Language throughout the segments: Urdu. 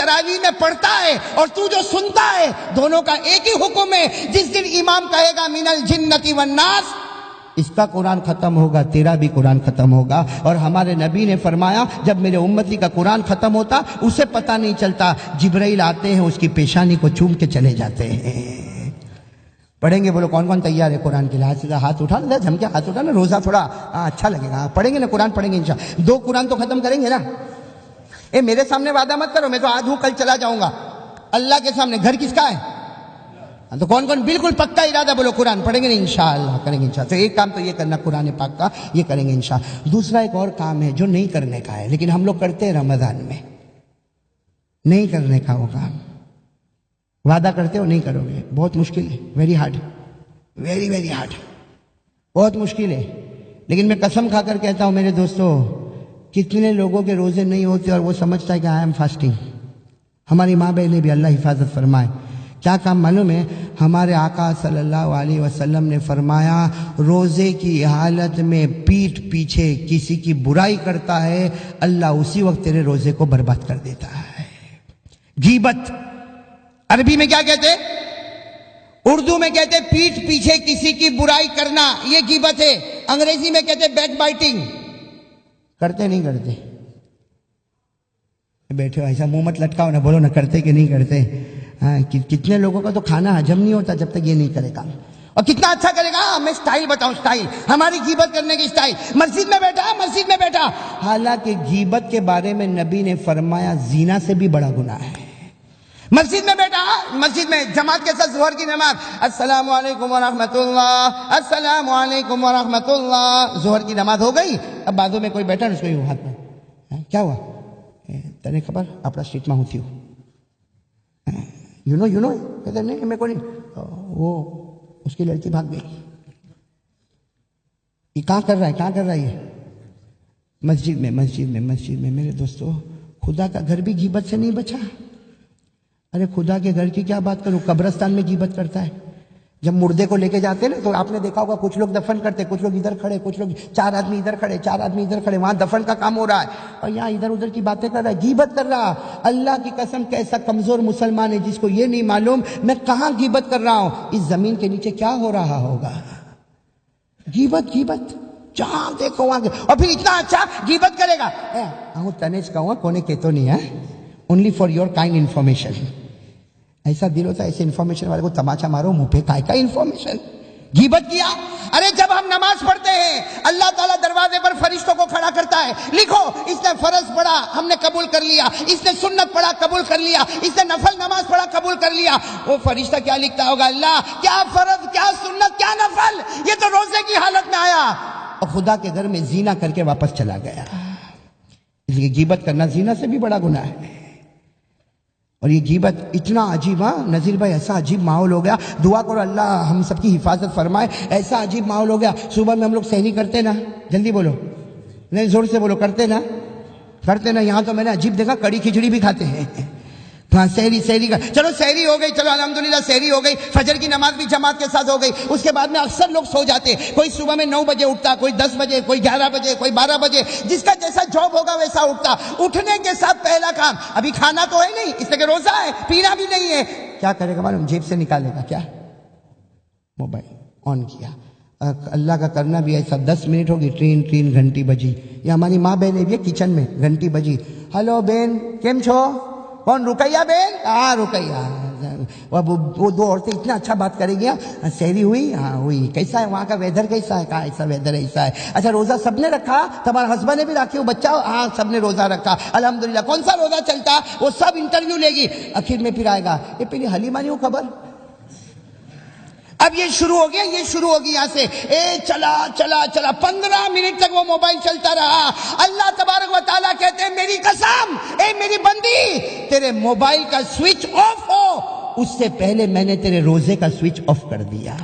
تراویح میں پڑھتا ہے اور تو جو سنتا ہے، دونوں کا ایک ہی حکم ہے۔ جس دن امام کہے گا من الجنۃ والناس، اس کا قرآن ختم ہوگا، تیرا بھی قرآن ختم ہوگا۔ اور ہمارے نبی نے فرمایا جب میرے امتی کا قرآن ختم ہوتا اسے پتہ نہیں چلتا، جبرائیل آتے ہیں اس کی پیشانی کو چوم کے چلے جاتے ہیں۔ پڑھیں گے بولو کون کون تیار ہے قرآن کے لحاظ سے؟ ہاتھ اٹھا نا، جم کے ہاتھ اٹھا نا، روزہ تھوڑا اچھا لگے گا۔ پڑھیں گے نا قرآن، پڑھیں گے انشاءاللہ۔ 2 قرآن تو ختم کریں گے نا۔ میرے سامنے وعدہ مت کرو، میں تو آج ہوں کل چلا جاؤں گا۔ اللہ کے سامنے گھر کس کا ہے؟ تو کون کون بالکل پکا ارادہ بولو قرآن پڑھیں گے انشاءاللہ، کریں گے انشاءاللہ۔ تو ایک کام تو یہ کرنا قرآن پاک کا، یہ کریں گے انشاءاللہ۔ دوسرا ایک اور کام ہے جو نہیں کرنے کا ہے لیکن ہم لوگ کرتے ہیں رمضان میں، نہیں کرنے کا وہ کام۔ وعدہ کرتے ہو نہیں کرو گے، بہت مشکل ہے، very hard, very very hard, بہت مشکل ہے۔ لیکن میں قسم کھا کر کہتا ہوں میرے دوستو، کتنے لوگوں کے روزے نہیں ہوتے اور وہ سمجھتا ہے کہ آئی ایم فاسٹنگ۔ ہماری ماں بہنیں بھی اللہ حفاظت فرمائے۔ کیا کام معلوم ہے؟ ہمارے آقا صلی اللہ علیہ وسلم نے فرمایا روزے کی حالت میں پیٹھ پیچھے کسی کی برائی کرتا ہے، اللہ اسی وقت تیرے روزے کو برباد کر دیتا ہے۔ غیبت عربی میں کیا کہتے ہیں؟ اردو میں کہتے ہیں پیٹھ پیچھے کسی کی برائی کرنا، یہ غیبت ہے۔ انگریزی میں کہتے ہیں بیک بائٹنگ۔ کرتے نہیں کرتے؟ بیٹھے ہو ایسا منہ مت لٹکاؤ نا، بولو نا کرتے کہ نہیں کرتے۔ ہاں، کتنے لوگوں کا تو کھانا ہجم نہیں ہوتا جب تک یہ نہیں کرے گا، اور کتنا اچھا کرے گا۔ میں سٹائل بتاؤں، سٹائل ہماری غیبت کرنے کی سٹائل، مسجد میں بیٹھا، مسجد میں بیٹھا۔ حالانکہ غیبت کے بارے میں نبی نے فرمایا زنا سے بھی بڑا گناہ ہے۔ مسجد میں بیٹھا، مسجد میں جماعت کے ساتھ ظہر کی نماز، السلام علیکم ورحمۃ اللہ، السلام علیکم ورحمۃ اللہ، ظہر کی نماز ہو گئی۔ اب بازو میں کوئی بیٹھا نا، اس کو یوں ہاتھ میں کیا ہوا، تنے خبر اپنا سٹریٹ میں ہوتی ہوں، یو نو کہتے نہیں میرے کو نہیں، وہ اس کی لڑکی بھاگ گئی۔ یہ کہاں کر رہا ہے، کہاں کر رہا ہے یہ؟ مسجد میں، مسجد میں، مسجد میں۔ میرے دوستو خدا کا گھر بھی غیبت سے نہیں بچا۔ ارے خدا کے گھر کی کیا بات کروں، قبرستان میں غیبت کرتا ہے۔ جب مردے کو لے کے جاتے نا تو آپ نے دیکھا ہوگا کچھ لوگ دفن کرتے، کچھ لوگ ادھر کھڑے، کچھ لوگ 4 آدمی ادھر کھڑے، 4 آدمی ادھر کھڑے، وہاں دفن کا کام ہو رہا ہے اور یہاں ادھر ادھر کی باتیں کر رہا ہے، غیبت کر رہا۔ اللہ کی قسم کیسا کمزور مسلمان ہے جس کو یہ نہیں معلوم میں کہاں غیبت کر رہا ہوں، اس زمین کے نیچے کیا ہو رہا ہوگا۔ غیبت غیبت جہاں دیکھو وہاں، اور پھر اتنا اچھا غیبت کرے گا۔ تنیج کہوں کونے کے تو نہیں ہے، only for your kind information. ایسا دل ہوتا ہے ایسے انفارمیشن والے کو تماچا مارو منہ پہ، کا انفارمیشن، غیبت کیا۔ ارے جب ہم نماز پڑھتے ہیں اللہ تعالیٰ دروازے پر فرشتوں کو کھڑا کرتا ہے، لکھو اس نے فرض پڑھا ہم نے قبول کر لیا، اس نے سنت پڑھا قبول کر لیا، اس نے نفل نماز پڑھا قبول کر لیا۔ وہ فرشتہ کیا لکھتا ہوگا، اللہ کیا فرض، کیا سنت، کیا نفل، یہ تو روزے کی حالت میں آیا اور خدا کے گھر میں زنا کر کے واپس چلا گیا۔ اس لیے غیبت کرنا زنا سے بھی بڑا گناہ ہے۔ اور یہ غیبت اتنا عجیب، نذیر بھائی ایسا عجیب ماحول ہو گیا، دعا کرو اللہ ہم سب کی حفاظت فرمائے۔ ایسا عجیب ماحول ہو گیا، صبح میں ہم لوگ سحری کرتے نا، جلدی بولو، نہیں زور سے بولو، کرتے نا۔ یہاں تو میں نے عجیب دیکھا کڑی کھچڑی بھی کھاتے ہیں۔ ہاں سحری کا، چلو سحری ہو گئی، چلو الحمدللہ سحری ہو گئی، فجر کی نماز بھی جماعت کے ساتھ ہو گئی۔ اس کے بعد میں اکثر لوگ سو جاتے، کوئی صبح میں 9 بجے اٹھتا، کوئی 10 بجے، کوئی 11 بجے، کوئی 12 بجے، جس کا جیسا جاب ہوگا ویسا اٹھتا۔ اٹھنے کے ساتھ پہلا کام، ابھی کھانا تو ہے نہیں اس لیے کہ روزہ ہے، پینا بھی نہیں ہے، کیا کرے گا معلوم، جیب سے نکالے گا کیا، موبائل آن کیا۔ اللہ کا کرنا بھی ایسا، 10 منٹ ہوگی ٹرین گھنٹی بجی، یہ ہماری ماں بہن بھی کچن میں گھنٹی بجی، ہلو بہن کیم چھو، کون، رقیہ بہن، ہاں رقیہ۔ وہ 2 عورتیں اتنا اچھا بات کرے گی، سحری ہوئی، ہاں ہوئی، کیسا ہے وہاں کا ویدر، کیسا ہے، کہا ایسا ویدر ایسا ہے، اچھا روزہ سب نے رکھا، تمہارا ہسبینڈ نے بھی رکھی ہو، بچہ، ہاں سب نے روزہ رکھا الحمدللہ، کون سا روزہ چلتا، وہ سب انٹرویو لے گی، آخر میں پھر آئے گا یہ پہلی حلیمہ نہیں ہو خبر۔ اب یہ شروع ہو گیا یہاں سے، چلا 15 منٹ تک وہ موبائل چلتا رہا۔ اللہ تبارک و تعالیٰ کہتے ہیں میری قسم، اے میری بندی، تیرے موبائل کا سوئچ آف ہو اس سے پہلے میں نے تیرے روزے کا سوئچ آف کر دیا۔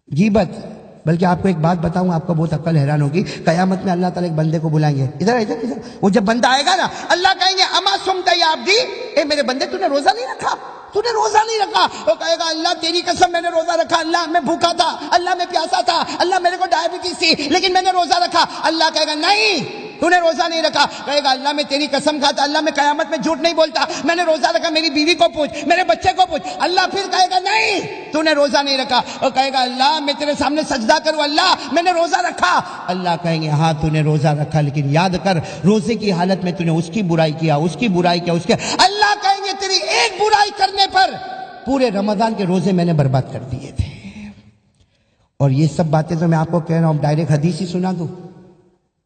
غیبت، بلکہ آپ کو ایک بات بتاؤں، آپ کو بہت عقل حیران ہوگی، قیامت میں اللہ تعالیٰ ایک بندے کو بلائیں گے، ادھر، وہ جب بندہ آئے گا نا، اللہ کہیں گے اما سمت یا عبدی، اے میرے بندے تو نے روزہ نہیں رکھا، وہ کہے گا اللہ تیری قسم میں نے روزہ رکھا، اللہ میں بھوکا تھا، اللہ میں پیاسا تھا، اللہ میرے کو ڈائبٹیز تھی لیکن میں نے روزہ رکھا۔ اللہ کہے گا نہیں، تو نے روزہ نہیں رکھا. کہے گا اللہ میں تیری قسم کھاتا, اللہ میں قیامت میں جھوٹ نہیں بولتا, میں نے روزہ رکھا, میری بیوی کو پوچھ, میرے بچے کو پوچھ. اللہ پھر کہے گا نہیں تو نے روزہ نہیں رکھا. اور کہے گا اللہ میں تیرے سامنے سجدہ کروں, اللہ میں نے روزہ رکھا. اللہ کہیں گے ہاں تو نے روزہ رکھا, لیکن یاد کر روزے کی حالت میں تو نے اس کی برائی کیا, اس کی برائی کیا, اس کے. اللہ کہیں گے تیری ایک برائی کرنے پر پورے رمضان کے روزے میں نے برباد کر دیے تھے. اور یہ سب باتیں تو میں آپ کو کہہ رہا ہوں, ڈائریکٹ حدیث ہی سنا دوں.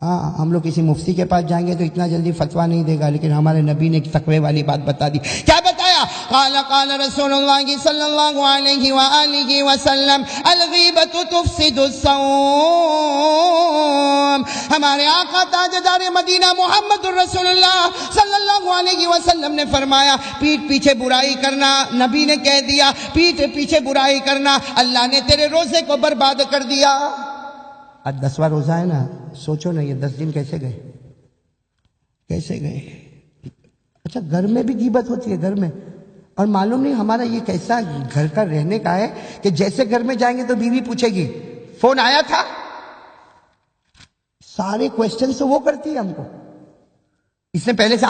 ہاں ہم لوگ کسی مفتی کے پاس جائیں گے تو اتنا جلدی فتویٰ نہیں دے گا, لیکن ہمارے نبی نے ایک تقوی والی بات بتا دی. کیا بتایا؟ قال رسول اللہ صلی اللہ علیہ وآلہ وسلم الغیبۃ تفسد الصوم. ہمارے آقا تاجدار مدینہ محمد الرسول اللہ صلی اللہ علیہ وسلم نے فرمایا پیٹھ پیچھے برائی کرنا, نبی نے کہہ دیا پیٹھ پیچھے برائی کرنا اللہ نے تیرے روزے کو برباد کر دیا. آج 10واں روزہ ہے نا, سوچو نا یہ 10 دن کیسے گئے, کیسے گئے. اچھا گھر میں بھی غیبت ہوتی ہے, گھر میں, اور معلوم نہیں ہمارا یہ کیسا گھر کا رہنے کا ہے کہ جیسے گھر میں جائیں گے تو بیوی پوچھے گی فون آیا تھا, سارے کوسچن تو وہ کرتی ہے ہم کو. اس نے پہلے سے